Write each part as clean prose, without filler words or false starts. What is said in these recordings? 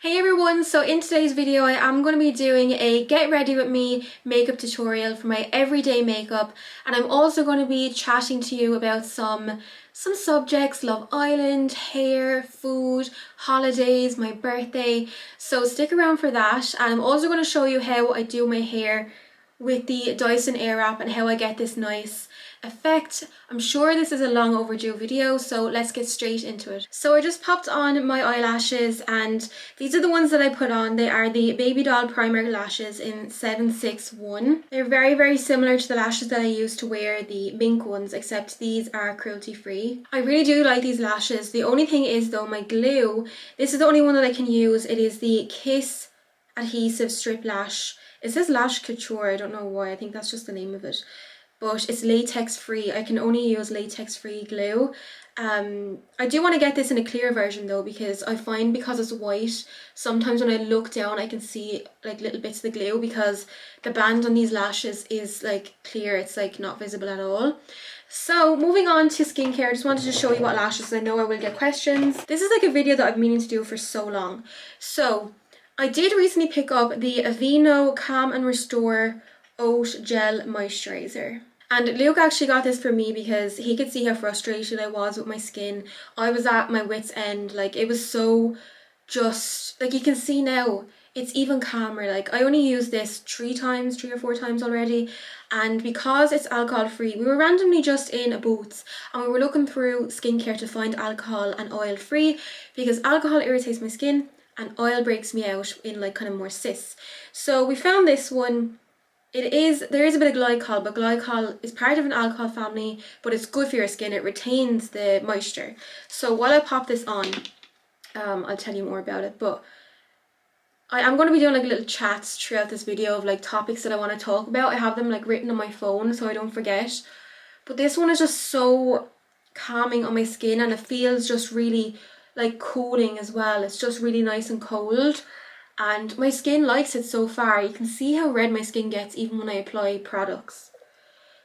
Hey everyone, so in today's video I am going to be doing a get ready with me makeup tutorial for my everyday makeup, and I'm also going to be chatting to you about some subjects: Love Island, hair, food, holidays, my birthday. So stick around for that, and I'm also going to show you how I do my hair with the Dyson airwrap and how I get this nice effect. I'm sure this is a long overdue video, so let's get straight into it. So I just popped on my eyelashes, and these are the ones that I put on. They are the Baby Doll Primer Lashes in 761. They're very similar to the lashes that I used to wear, the mink ones, except these are cruelty free. I really do like these lashes. The only thing is though, my glue, this is the only one that I can use. It is the Kiss Adhesive Strip Lash. It says Lash Couture, I don't know why, I think that's just the name of it. But it's latex free. I can only use latex free glue. I do want to get this in a clear version though, because I find because it's white, sometimes when I look down I can see like little bits of the glue, because the band on these lashes is like clear, it's like not visible at all. So moving on to skincare, I just wanted to show you what lashes. I know I will get questions. This is like a video that I've been meaning to do for so long. So I did recently pick up the Aveeno Calm and Restore Oat Gel Moisturizer. And Luke actually got this for me because he could see how frustrated I was with my skin. I was at my wit's end. Like, it was so just, like, you can see now, it's even calmer. Like, I only used this 3 or 4 times already. And because it's alcohol free, we were randomly just in a Boots and we were looking through skincare to find alcohol and oil free, because alcohol irritates my skin and oil breaks me out in like kind of more cysts. So we found this one. There is a bit of glycol, but glycol is part of an alcohol family, but it's good for your skin. It retains the moisture. So while I pop this on, I'll tell you more about it, but I am going to be doing like little chats throughout this video of like topics that I want to talk about. I have them like written on my phone so I don't forget. But this one is just so calming on my skin, and it feels just really like cooling as well. It's just really nice and cold, and my skin likes it so far. You can see how red my skin gets even when I apply products.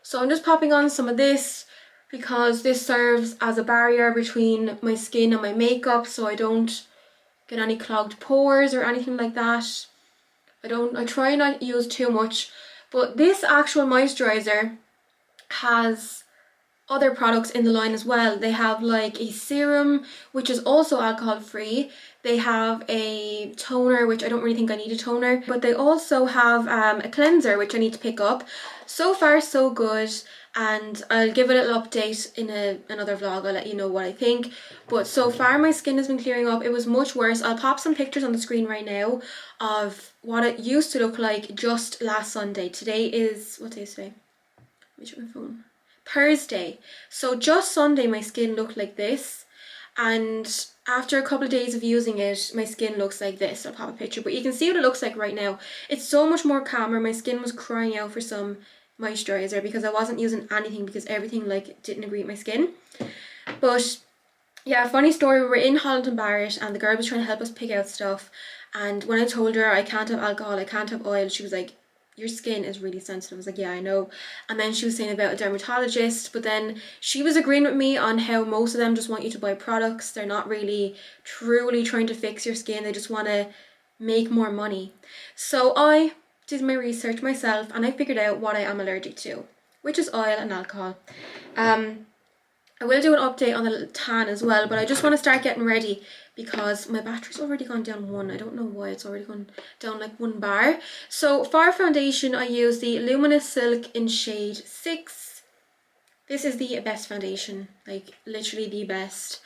So I'm just popping on some of this because this serves as a barrier between my skin and my makeup, so I don't get any clogged pores or anything like that. I try not to use too much, but this actual moisturizer has other products in the line as well. They have like a serum which is also alcohol free. They have a toner, which I don't really think I need a toner, but they also have a cleanser which I need to pick up. So far so good, and I'll give it a little update in another vlog. I'll let you know what I think, but so far my skin has been clearing up. It was much worse. I'll pop some pictures on the screen right now of what it used to look like just last Sunday. Today is, what day is today? Let me check my phone. Thursday. So just Sunday my skin looked like this, and after a couple of days of using it my skin looks like this. I'll pop a picture, but you can see what it looks like right now. It's so much more calmer. My skin was crying out for some moisturizer because I wasn't using anything, because everything like didn't agree with my skin. But yeah, funny story, we were in Holland and Barrett and the girl was trying to help us pick out stuff, and when I told her I can't have alcohol, I can't have oil, she was like, your skin is really sensitive. I was like, yeah, I know. And then she was saying about a dermatologist, but then she was agreeing with me on how most of them just want you to buy products. They're not really truly trying to fix your skin, they just want to make more money. So I did my research myself and I figured out what I am allergic to, which is oil and alcohol. I will do an update on the tan as well, but I just want to start getting ready because my battery's already gone down 1. I don't know why, it's already gone down like 1 bar. So for foundation I use the Luminous Silk in shade 6. This is the best foundation, like literally the best.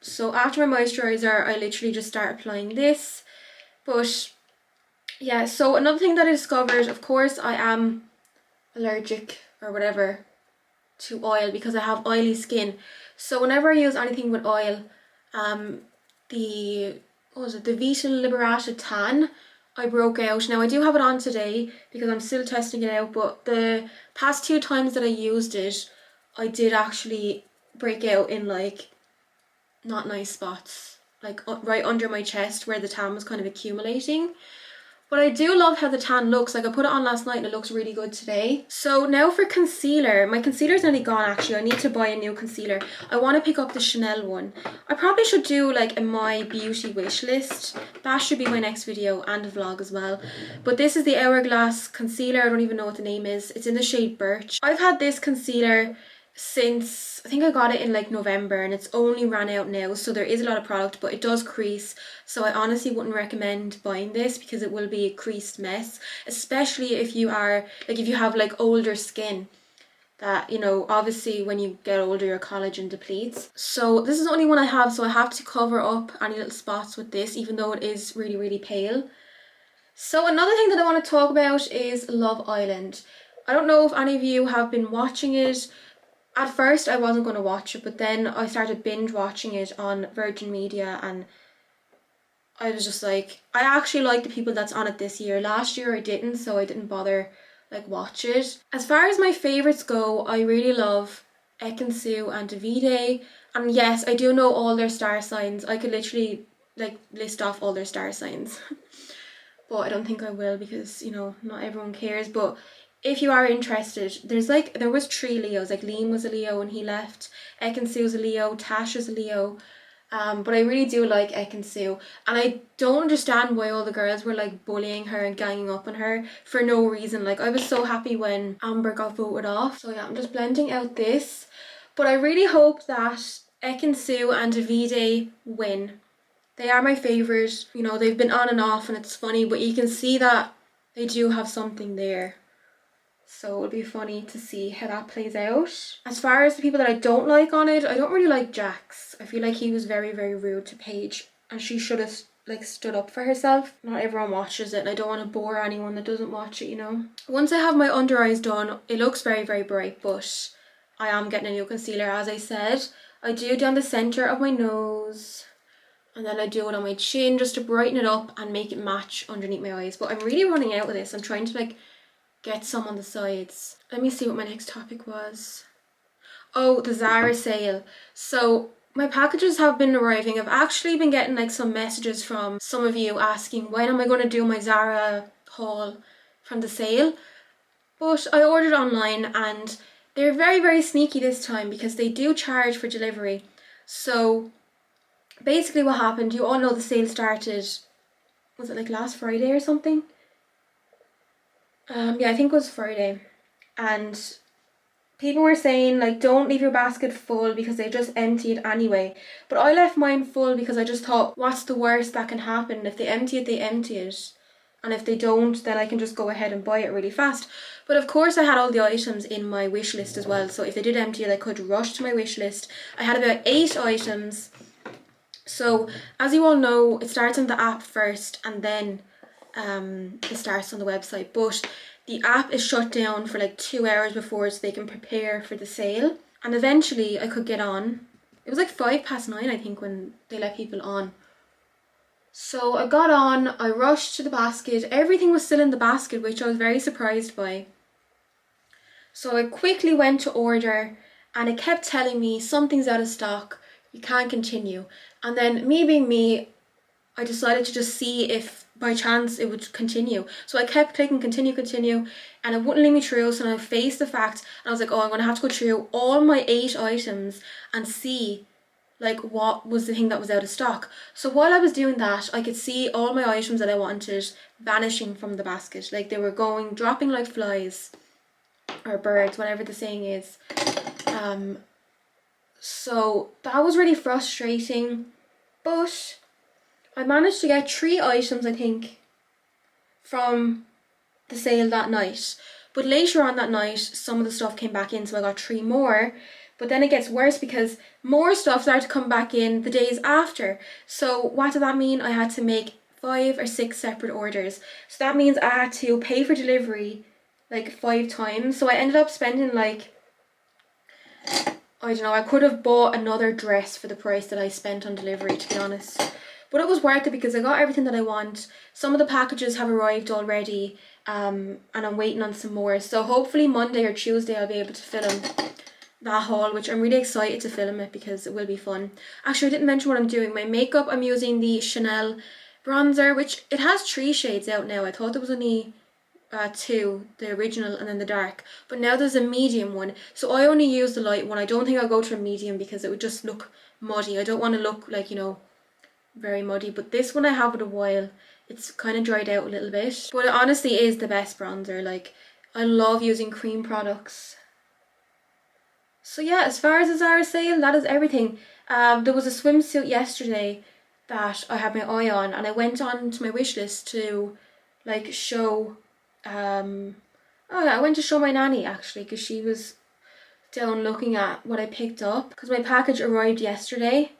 So after my moisturizer I literally just start applying this. But yeah, so another thing that I discovered, of course I am allergic or whatever to oil because I have oily skin. So whenever I use anything with oil, the Vita Liberata Tan, I broke out. Now I do have it on today because I'm still testing it out, but the past 2 times that I used it, I did actually break out in like not nice spots, like right under my chest where the tan was kind of accumulating. But I do love how the tan looks. Like I put it on last night and it looks really good today. So now for concealer. My concealer's nearly gone actually. I need to buy a new concealer. I want to pick up the Chanel one. I probably should do like a my beauty wish list. That should be my next video and a vlog as well. But this is the Hourglass concealer. I don't even know what the name is. It's in the shade Birch. I've had this concealer since I think I got it in like November, and it's only ran out now, so there is a lot of product, but it does crease, so I honestly wouldn't recommend buying this because it will be a creased mess, especially if you are like, if you have like older skin that, you know, obviously when you get older your collagen depletes. So this is the only one I have, so I have to cover up any little spots with this, even though it is really, really pale. So another thing that I want to talk about is Love Island. I don't know if any of you have been watching it. At first I wasn't going to watch it, but then I started binge watching it on Virgin Media, and I was just like, I actually like the people that's on it this year. Last year I didn't, so I didn't bother like watch it. As far as my favourites go, I really love Ekin-Su and Davide, and yes, I do know all their star signs. I could literally like list off all their star signs but I don't think I will because, you know, not everyone cares. But if you are interested, there was 3 Leos. Like Liam was a Leo and he left. Ekin-Su's a Leo. Tasha's a Leo. But I really do like Ekin-Su, and I don't understand why all the girls were like bullying her and ganging up on her for no reason. Like I was so happy when Amber got voted off. So yeah, I'm just blending out this. But I really hope that Ekin-Su and Davide win. They are my favourite. You know, they've been on and off and it's funny, but you can see that they do have something there. So it'll be funny to see how that plays out. As far as the people that I don't like on it, I don't really like Jax. I feel like he was very, very rude to Paige, and she should have like stood up for herself. Not everyone watches it, and I don't want to bore anyone that doesn't watch it, you know. Once I have my under eyes done, it looks very, very bright, but I am getting a new concealer, as I said. I do down the centre of my nose, and then I do it on my chin just to brighten it up and make it match underneath my eyes. But I'm really running out with this. I'm trying to like get some on the sides. Let me see what my next topic was. Oh, the Zara sale. So my packages have been arriving. I've actually been getting like some messages from some of you asking when am I going to do my Zara haul from the sale. But I ordered online and they're very, very sneaky this time because they do charge for delivery. So basically what happened, you all know the sale started, was it like last Friday or something? Yeah, I think it was Friday. And people were saying like don't leave your basket full because they just empty it anyway. But I left mine full because I just thought, what's the worst that can happen? If they empty it, they empty it. And if they don't, then I can just go ahead and buy it really fast. But of course I had all the items in my wish list as well. So if they did empty it, I could rush to my wish list. I had about 8 items. So as you all know, it starts on the app first and then it starts on the website. But the app is shut down for like 2 hours before so they can prepare for the sale. And eventually I could get on. It was like 9:05 I think when they let people on. So I got on, I rushed to the basket. Everything was still in the basket, which I was very surprised by. So I quickly went to order and it kept telling me something's out of stock, you can't continue. And then me being me, I decided to just see if by chance it would continue. So I kept clicking continue, and it wouldn't let me through. So I faced the fact and I was like, oh, I'm going to have to go through all my 8 items and see like what was the thing that was out of stock. So while I was doing that, I could see all my items that I wanted vanishing from the basket. Like they were dropping like flies or birds, whatever the saying is. So that was really frustrating, but I managed to get 3 items, I think, from the sale that night. But later on that night, some of the stuff came back in, so I got 3 more. But then it gets worse because more stuff started to come back in the days after. So what did that mean? I had to make 5 or 6 separate orders. So that means I had to pay for delivery like 5 times. So I ended up spending like, I don't know, I could have bought another dress for the price that I spent on delivery, to be honest. But it was worth it because I got everything that I want. Some of the packages have arrived already, and I'm waiting on some more. So hopefully Monday or Tuesday I'll be able to film that haul, which I'm really excited to film it because it will be fun. Actually, I didn't mention what I'm doing. My makeup, I'm using the Chanel bronzer, which it has 3 shades out now. I thought there was only 2, the original and then the dark, but now there's a medium one, so I only use the light one. I don't think I'll go to a medium because it would just look muddy. I don't want to look like, you know, very muddy, but this one I have it a while. It's kind of dried out a little bit, but it honestly is the best bronzer. Like, I love using cream products. So yeah, as far as the Zara sale, that is everything. There was a swimsuit yesterday that I had my eye on, and I went on to my wish list to like show oh yeah, I went to show my nanny actually, because she was down looking at what I picked up, because my package arrived yesterday,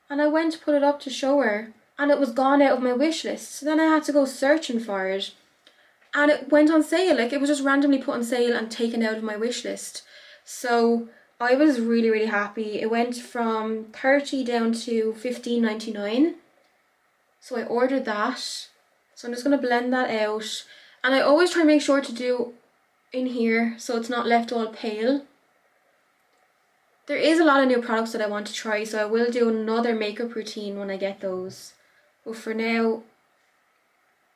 and I went to put it up to show her, and it was gone out of my wish list. So then I had to go searching for it, and it went on sale. Like, it was just randomly put on sale and taken out of my wish list. So I was really happy. It went from 30 down to 15.99. So I ordered that. So I'm just going to blend that out. And I always try and make sure to do in here so it's not left all pale. There is a lot of new products that I want to try, so I will do another makeup routine when I get those. But for now,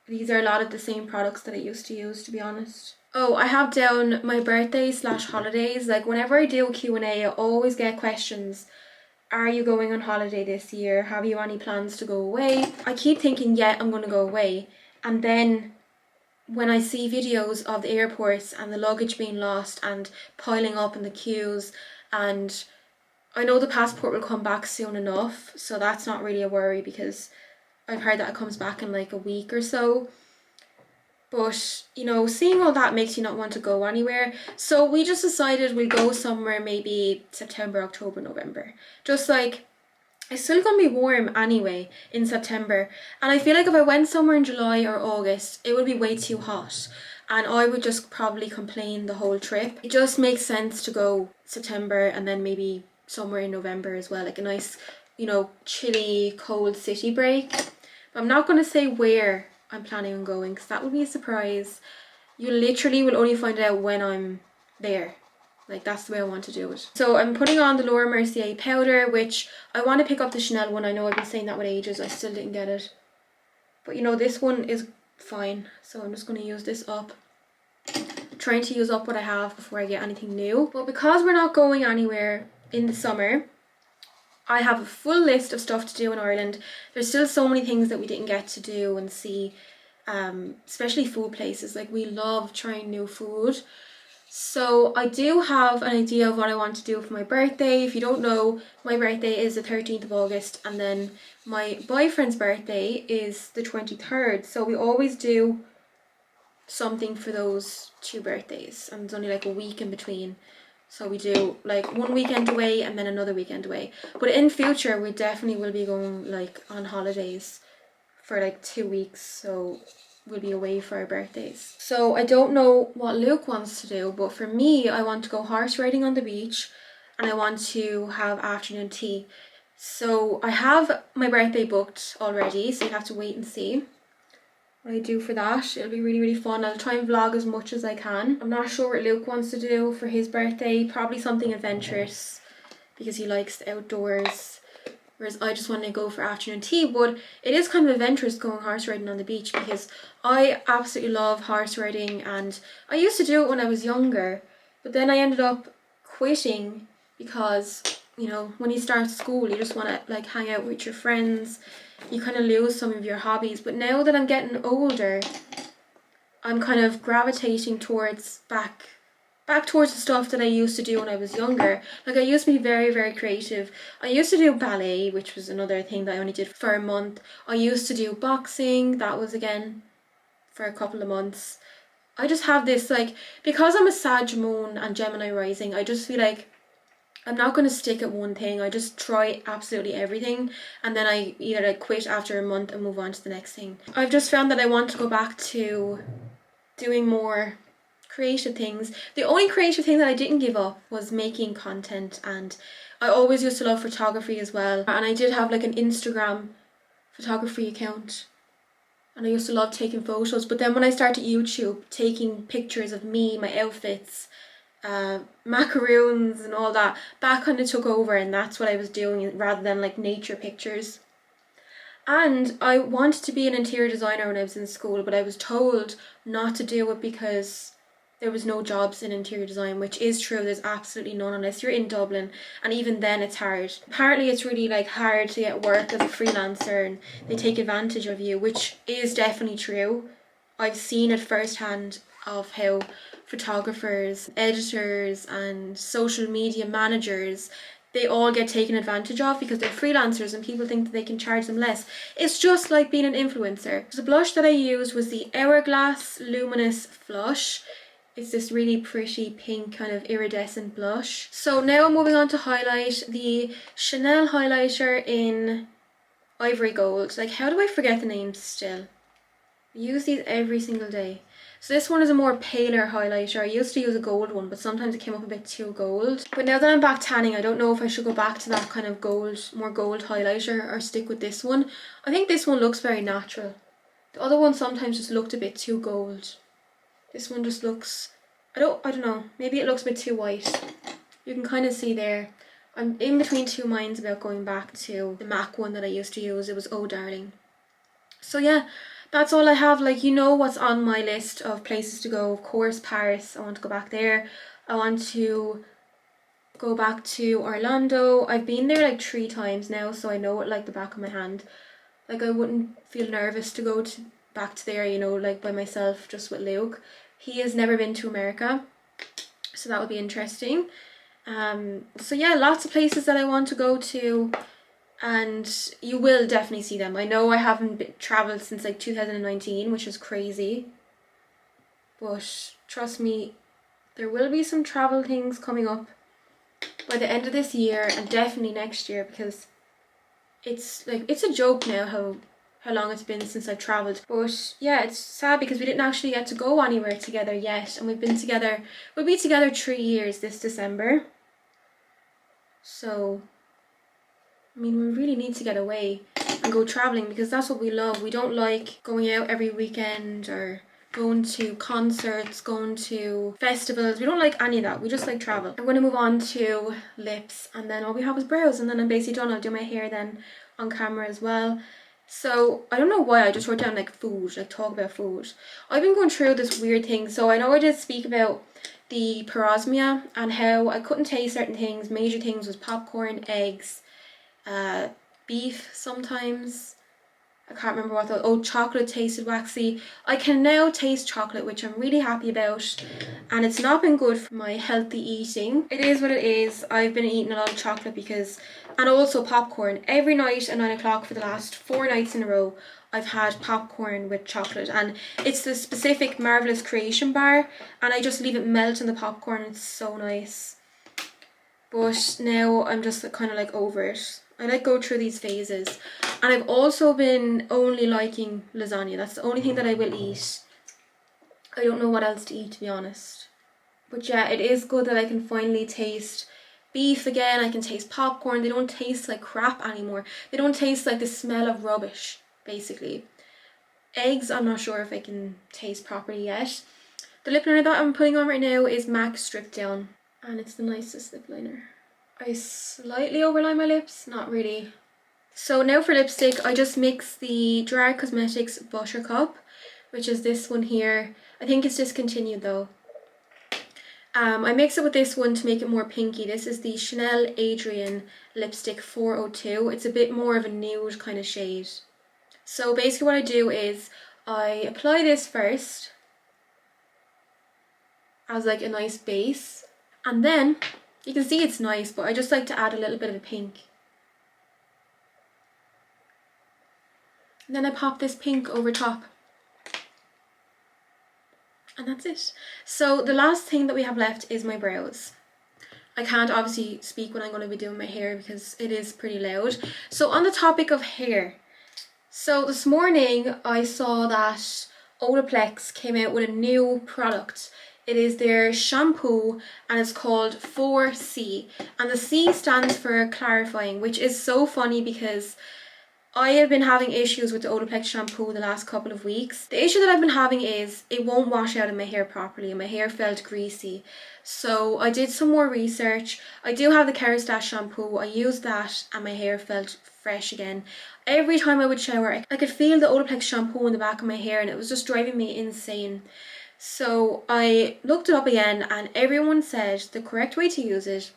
these are a lot of the same products that I used to use, to be honest. Oh, I have down my birthday / holidays. Like, whenever I do a Q&A, I always get questions. Are you going on holiday this year? Have you any plans to go away? I keep thinking, yeah, I'm going to go away. And then when I see videos of the airports and the luggage being lost and piling up in the queues, and I know the passport will come back soon enough, so that's not really a worry because I've heard that it comes back in like a week or so. But, you know, seeing all that makes you not want to go anywhere. So we just decided we'd go somewhere maybe September, October, November. Just like, it's still going to be warm anyway in September. And I feel like if I went somewhere in July or August, it would be way too hot. And I would just probably complain the whole trip. It just makes sense to go September and then maybe somewhere in November as well. Like a nice, you know, chilly, cold city break. But I'm not going to say where I'm planning on going because that would be a surprise. You literally will only find out when I'm there. Like, that's the way I want to do it. So I'm putting on the Laura Mercier powder, which I want to pick up the Chanel one. I know I've been saying that with ages. I still didn't get it. But you know, this one is fine. So I'm just going to use this up. Trying to use up what I have before I get anything new. But because we're not going anywhere in the summer, I have a full list of stuff to do in Ireland. There's still so many things that we didn't get to do and see, especially food places. Like, we love trying new food. So I do have an idea of what I want to do for my birthday. If you don't know, my birthday is the 13th of August and then my boyfriend's birthday is the 23rd. So we always do something for those 2 birthdays, and it's only like a week in between. So we do like one weekend away and then another weekend away. But in future, we definitely will be going like on holidays for like 2 weeks. So we'll be away for our birthdays. So I don't know what Luke wants to do, but for me, I want to go horse riding on the beach and I want to have afternoon tea. So I have my birthday booked already, so you have to wait and see what I do for that. It'll be really fun. I'll try and vlog as much as I can. I'm not sure what Luke wants to do for his birthday. Probably something adventurous because he likes the outdoors, whereas I just want to go for afternoon tea. But it is kind of adventurous going horse riding on the beach because I absolutely love horse riding, and I used to do it when I was younger, but then I ended up quitting because, you know, when you start school you just want to like hang out with your friends. You kind of lose some of your hobbies. But now that I'm getting older, I'm kind of gravitating towards back towards the stuff that I used to do when I was younger. Like, I used to be very creative. I used to do ballet, which was another thing that I only did for a month. I used to do boxing. That was again for a couple of months. I just have this, like, because I'm a Sag Moon and Gemini rising, I just feel like I'm not going to stick at one thing. I just try absolutely everything, and then I either like quit after a month and move on to the next thing. I've just found that I want to go back to doing more creative things. The only creative thing that I didn't give up was making content, and I always used to love photography as well, and I did have like an Instagram photography account and I used to love taking photos. But then when I started YouTube, taking pictures of me, my outfits, macaroons and all that, that kind of took over, and that's what I was doing rather than like nature pictures. And I wanted to be an interior designer when I was in school, but I was told not to do it because there was no jobs in interior design, which is true. There's absolutely none unless you're in Dublin, and even then it's hard. Apparently it's really like hard to get work as a freelancer and they take advantage of you, which is definitely true. I've seen it firsthand of how photographers, editors and social media managers, they all get taken advantage of because they're freelancers and people think that they can charge them less. It's just like being an influencer. The blush that I used was the Hourglass Luminous Flush. It's this really pretty pink kind of iridescent blush. So now I'm moving on to highlight, the Chanel highlighter in Ivory Gold. Like, how do I forget the names still? I use these every single day. So this one is a more paler highlighter. I used to use a gold one, but sometimes it came up a bit too gold. But now that I'm back tanning, I don't know if I should go back to that kind of gold, more gold highlighter, or stick with this one. I think this one looks very natural. The other one sometimes just looked a bit too gold. This one just looks, I don't know, maybe it looks a bit too white. You can kind of see there. I'm in between two minds about going back to the MAC one that I used to use. It was Oh Darling. So yeah, that's all I have. Like, you know what's on my list of places to go. Of course, Paris. I want to go back there. I want to go back to Orlando. I've been there like 3 times now, so I know it like the back of my hand. Like, I wouldn't feel nervous to go back to there, you know, like by myself, just with Luke. He has never been to America, so that would be interesting. So yeah, lots of places that I want to go to, and you will definitely see them. I know I haven't travelled since like 2019, which is crazy, but trust me, there will be some travel things coming up by the end of this year and definitely next year, because it's like, it's a joke now how long it's been since I've travelled. But yeah, it's sad because we didn't actually get to go anywhere together yet, and we'll be together 3 years this December. So I mean, we really need to get away and go travelling, because that's what we love. We don't like going out every weekend or going to concerts, going to festivals. We don't like any of that. We just like travel. I'm going to move on to lips, and then all we have is brows, and then I'm basically done. I'll do my hair then on camera as well. So I don't know why I just wrote down like food, like talk about food. I've been going through this weird thing. So I know I did speak about the parosmia and how I couldn't taste certain things. Major things was popcorn, eggs, beef sometimes. I can't remember what the, chocolate tasted waxy. I can now taste chocolate, which I'm really happy about, and it's not been good for my healthy eating. It is what it is. I've been eating a lot of chocolate because, and also popcorn. Every night at 9 o'clock for the last 4 nights in a row, I've had popcorn with chocolate, and it's the specific Marvelous Creation bar, and I just leave it melt in the popcorn. It's so nice. But now I'm just kind of like over it. I like go through these phases. And I've also been only liking lasagna. That's the only thing that I will eat. I don't know what else to eat, to be honest. But yeah, it is good that I can finally taste beef again. I can taste popcorn. They don't taste like crap anymore. They don't taste like the smell of rubbish, basically. Eggs, I'm not sure if I can taste properly yet. The lip liner that I'm putting on right now is MAC Stripped Down, and it's the nicest lip liner. I slightly overline my lips, not really. So now for lipstick, I just mix the Gerard Cosmetics Buttercup, which is this one here. I think it's discontinued though. I mix it with this one to make it more pinky. This is the Chanel Adrian Lipstick 402. It's a bit more of a nude kind of shade. So basically what I do is I apply this first as like a nice base, and then you can see it's nice, but I just like to add a little bit of a pink. And then I pop this pink over top. And that's it. So the last thing that we have left is my brows. I can't obviously speak when I'm going to be doing my hair because it is pretty loud. So on the topic of hair, so this morning I saw that Olaplex came out with a new product. It is their shampoo, and it's called 4C, and the C stands for clarifying, which is so funny because I have been having issues with the Olaplex shampoo the last couple of weeks. The issue that I've been having is it won't wash out in my hair properly, and my hair felt greasy. So I did some more research. I do have the Kerastase shampoo. I used that and my hair felt fresh again. Every time I would shower, I could feel the Olaplex shampoo in the back of my hair and it was just driving me insane. So I looked it up again and everyone said the correct way to use it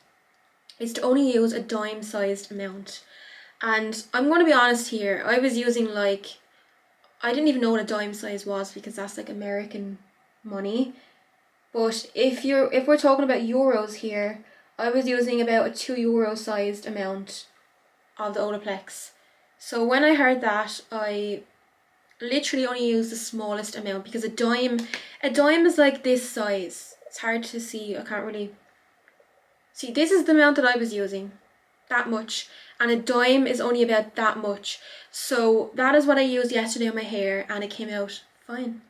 is to only use a dime sized amount. And I'm going to be honest here, I was using like, I didn't even know what a dime size was because that's like American money. But if we're talking about euros here, I was using about a €2 sized amount of the Olaplex. So when I heard that, I literally only used the smallest amount because a dime is like this size. It's hard to see, I can't really see. This is the amount that I was using, that much, and a dime is only about that much. So that is what I used yesterday on my hair and it came out fine.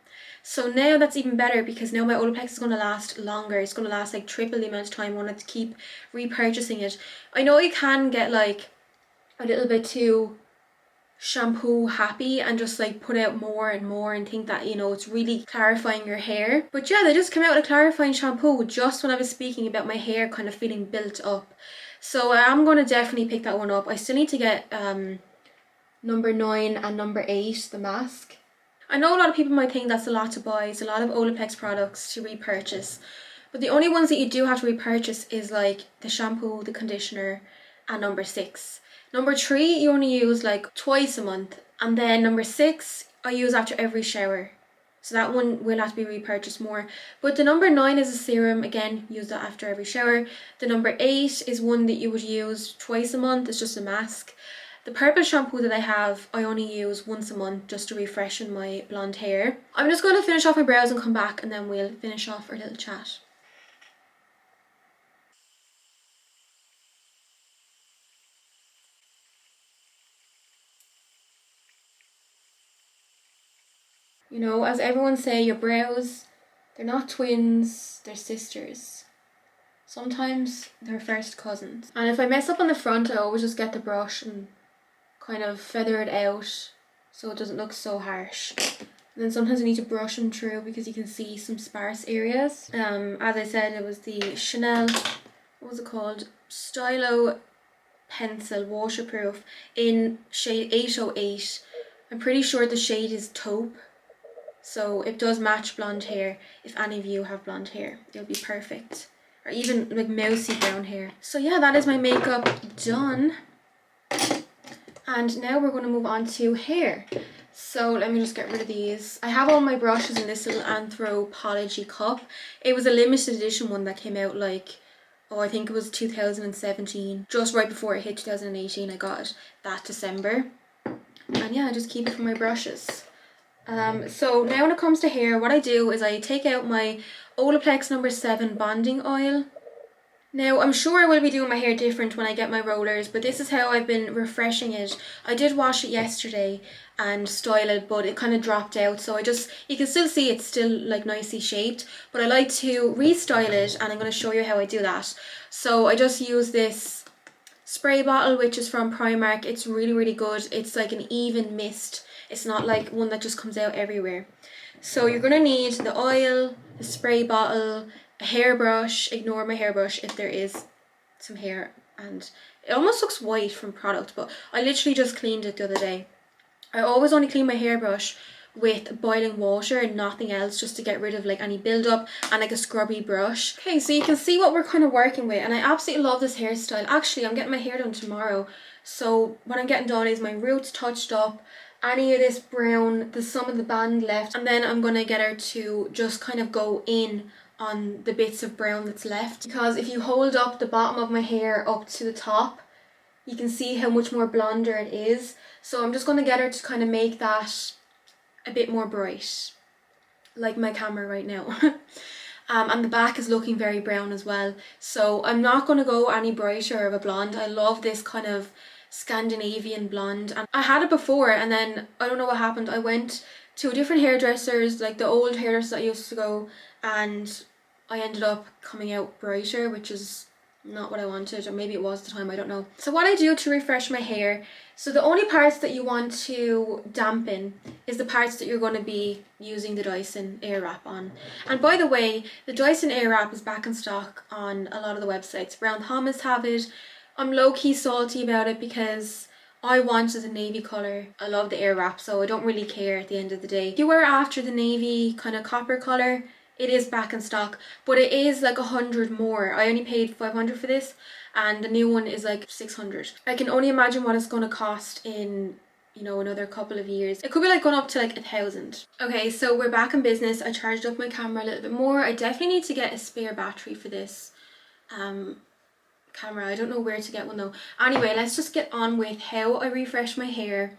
So now that's even better because now my Olaplex is going to last longer. It's going to last like triple the amount of time. I want to keep repurchasing it. I know you can get like a little bit too shampoo happy and just like put out more and more and think that, you know, it's really clarifying your hair. But yeah, they just came out with a clarifying shampoo just when I was speaking about my hair kind of feeling built up. So I am going to definitely pick that one up. I still need to get number 9 and number 8, the mask. I know a lot of people might think that's a lot to buy. It's a lot of Olaplex products to repurchase. But the only ones that you do have to repurchase is like the shampoo, the conditioner, and number 6. Number 3 you only use like twice a month. And then number 6 I use after every shower. So that one will have to be repurchased more. But the number 9 is a serum. Again, use that after every shower. The number 8 is one that you would use twice a month. It's just a mask. The purple shampoo that I have, I only use once a month just to refreshen my blonde hair. I'm just going to finish off my brows and come back and then we'll finish off our little chat. You know, as everyone say, your brows, they're not twins, they're sisters. Sometimes they're first cousins. And if I mess up on the front, I always just get the brush and kind of feather it out so it doesn't look so harsh. And then sometimes I need to brush them through because you can see some sparse areas. As I said, it was the Chanel, what was it called? Stylo Pencil Waterproof in shade 808. I'm pretty sure the shade is taupe. So it does match blonde hair. If any of you have blonde hair, it'll be perfect. Or even like mousy brown hair. So yeah, that is my makeup done. And now we're going to move on to hair. So let me just get rid of these. I have all my brushes in this little Anthropology cup. It was a limited edition one that came out like, oh, I think it was 2017. Just right before it hit 2018, I got it that December. And yeah, I just keep it for my brushes. So now when it comes to hair, what I do is I take out my Olaplex number 7 bonding oil. Now, I'm sure I will be doing my hair different when I get my rollers, but this is how I've been refreshing it. I did wash it yesterday and style it, but it kind of dropped out. So you can still see it's still like nicely shaped, but I like to restyle it and I'm going to show you how I do that. So I just use this spray bottle, which is from Primark. It's really, really good. It's like an even mist. It's not like one that just comes out everywhere. So you're going to need the oil, the spray bottle, a hairbrush. Ignore my hairbrush if there is some hair, and it almost looks white from product, but I literally just cleaned it the other day. I always only clean my hairbrush with boiling water and nothing else, just to get rid of like any buildup, and like a scrubby brush. Okay, so you can see what we're kind of working with, and I absolutely love this hairstyle. Actually, I'm getting my hair done tomorrow, so what I'm getting done is my roots touched up, any of this brown, there's some of the band left, and then I'm gonna get her to just kind of go in on the bits of brown that's left, because if you hold up the bottom of my hair up to the top, you can see how much more blonder it is. So I'm just going to get her to kind of make that a bit more bright, like my camera right now. And the back is looking very brown as well, so I'm not going to go any brighter of a blonde. I love this kind of Scandinavian blonde, and I had it before, and then I don't know what happened. I went to different hairdressers, like the old hairdressers that I used to go, and I ended up coming out brighter, which is not what I wanted, or maybe it was the time, I don't know. So what I do to refresh my hair, so the only parts that you want to dampen is the parts that you're going to be using the Dyson airwrap on. And by the way, the Dyson airwrap is back in stock on a lot of the websites. Brown Thomas have it. I'm low-key salty about it because I wanted a navy colour. I love the airwrap, so I don't really care at the end of the day. If you were after the navy kind of copper colour, it is back in stock, but it is like 100 more. I only paid 500 for this, and the new one is like 600. I can only imagine what it's going to cost in, you know, another couple of years. It could be like going up to like 1,000. Okay, so we're back in business. I charged up my camera a little bit more. I definitely need to get a spare battery for this camera. I don't know where to get one though. Anyway, let's just get on with how I refresh my hair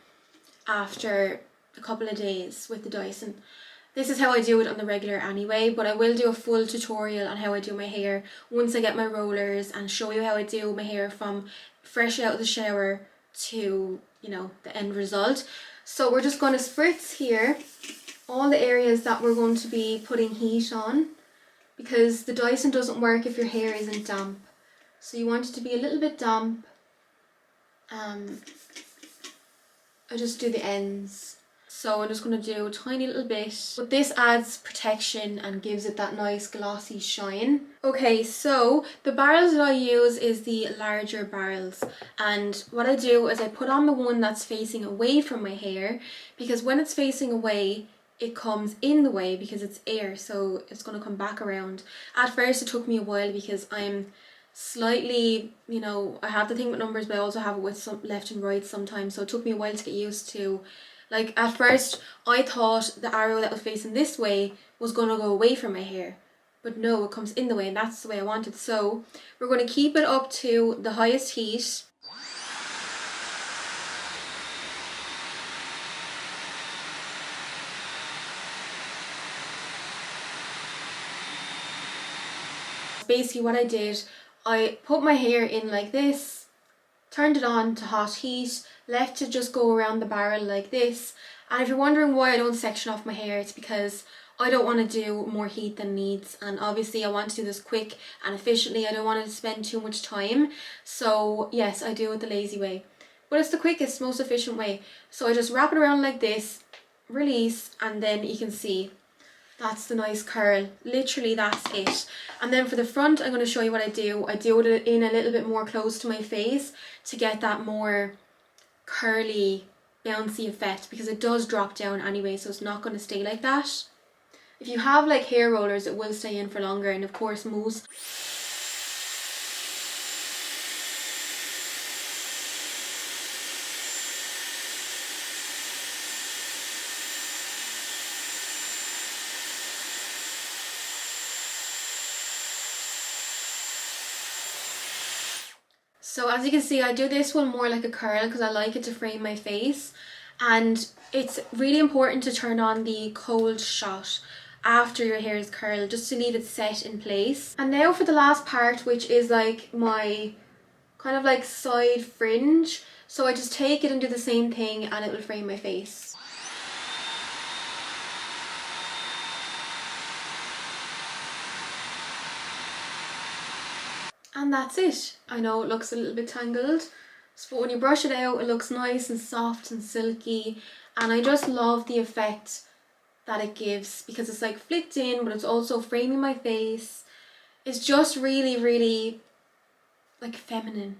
after a couple of days with the Dyson. This is how I do it on the regular anyway, but I will do a full tutorial on how I do my hair once I get my rollers and show you how I do my hair from fresh out of the shower to, you know, the end result. So we're just going to spritz here all the areas that we're going to be putting heat on, because the Dyson doesn't work if your hair isn't damp. So you want it to be a little bit damp. I just do the ends. So I'm just going to do a tiny little bit. But this adds protection and gives it that nice glossy shine. Okay, so the barrels that I use is the larger barrels. And what I do is I put on the one that's facing away from my hair, because when it's facing away, it comes in the way because it's air, so it's going to come back around. At first it took me a while because I'm slightly, you know, I have the thing with numbers, but I also have it with some left and right sometimes, so it took me a while to get used to. Like at first I thought the arrow that was facing this way was going to go away from my hair, but no, it comes in the way, and that's the way I want it. So we're going to keep it up to the highest heat. Basically what I did, I put my hair in like this, turned it on to hot heat, left it just go around the barrel like this. And if you're wondering why I don't section off my hair, it's because I don't want to do more heat than needs, and obviously I want to do this quick and efficiently. I don't want to spend too much time, so yes, I do it the lazy way, but it's the quickest, most efficient way. So I just wrap it around like this, release, and then you can see that's the nice curl. Literally that's it. And then for the front, I'm going to show you what I do. I do it in a little bit more close to my face to get that more curly, bouncy effect, because it does drop down anyway, so it's not going to stay like that. If you have like hair rollers, it will stay in for longer, and of course mousse. So as you can see, I do this one more like a curl because I like it to frame my face, and it's really important to turn on the cold shot after your hair is curled, just to leave it set in place. And now for the last part, which is like my kind of like side fringe. So I just take it and do the same thing, and it will frame my face. And that's it. I know it looks a little bit tangled, but when you brush it out, it looks nice and soft and silky, and I just love the effect that it gives, because it's like flicked in, but it's also framing my face. It's just really, really like feminine,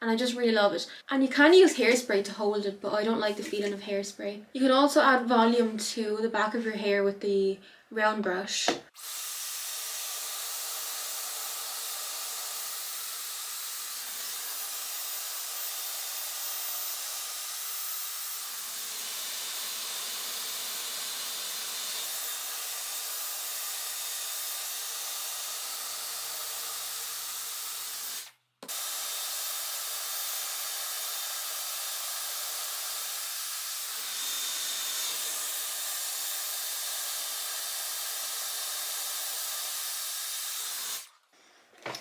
and I just really love it. And you can use hairspray to hold it, but I don't like the feeling of hairspray. You can also add volume to the back of your hair with the round brush.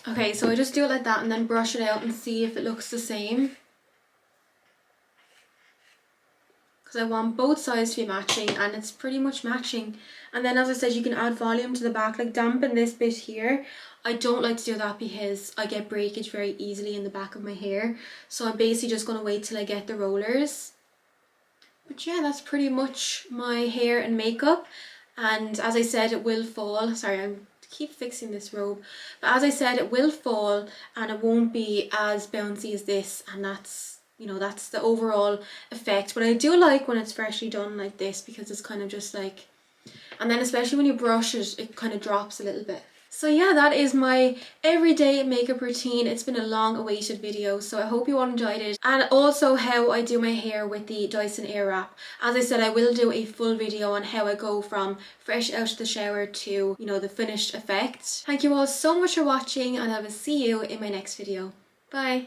Okay, so I just do it like that and then brush it out and see if it looks the same, because I want both sides to be matching, and it's pretty much matching. And then, as I said, you can add volume to the back, like dampen this bit here. I don't like to do that because I get breakage very easily in the back of my hair, so I'm basically just going to wait till I get the rollers. But yeah, that's pretty much my hair and makeup. And as I said, it will fall. Sorry, I keep fixing this robe. But as I said, it will fall and it won't be as bouncy as this, and that's you know, that's the overall effect. But I do like when it's freshly done like this, because it's kind of just like, and then especially when you brush it, it kind of drops a little bit. So yeah, that is my everyday makeup routine. It's been a long awaited video, so I hope you all enjoyed it. And also how I do my hair with the Dyson Airwrap. As I said, I will do a full video on how I go from fresh out of the shower to, you know, the finished effect. Thank you all so much for watching, and I will see you in my next video. Bye!